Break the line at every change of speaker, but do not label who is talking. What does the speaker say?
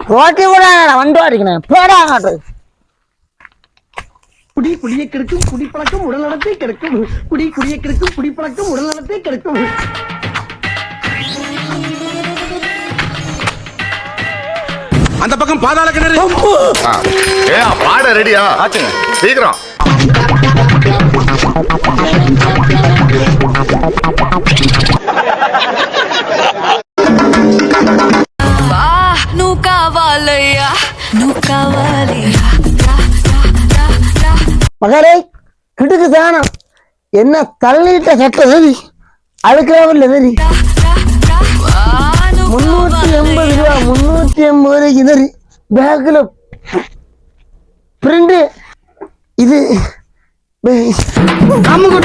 ரோட்டி கூட வண்டு அடிக்கணும் போடா
குடி குடிய கெடுக்கும் குடிப்பழக்கம் உடல் நலத்தை கெடுக்கும் குடிய கெடுக்கும் குடிப்பழக்கம் உடல் நலத்தை கெடுக்கும்
அந்த பக்கம் பாதாள கிணறு
பாட ரெடியா ஆச்சுங்க சீக்கிரம்
மகரே கிட்டுக்கு தானம் என்ன தள்ளிட்ட சட்ட சரி அழுக்கிறாவில் சரி 380 ரூபா 380 ரூபாய்க்கு சரி பேக்கில் பிரிண்ட் இது அம்முக்கு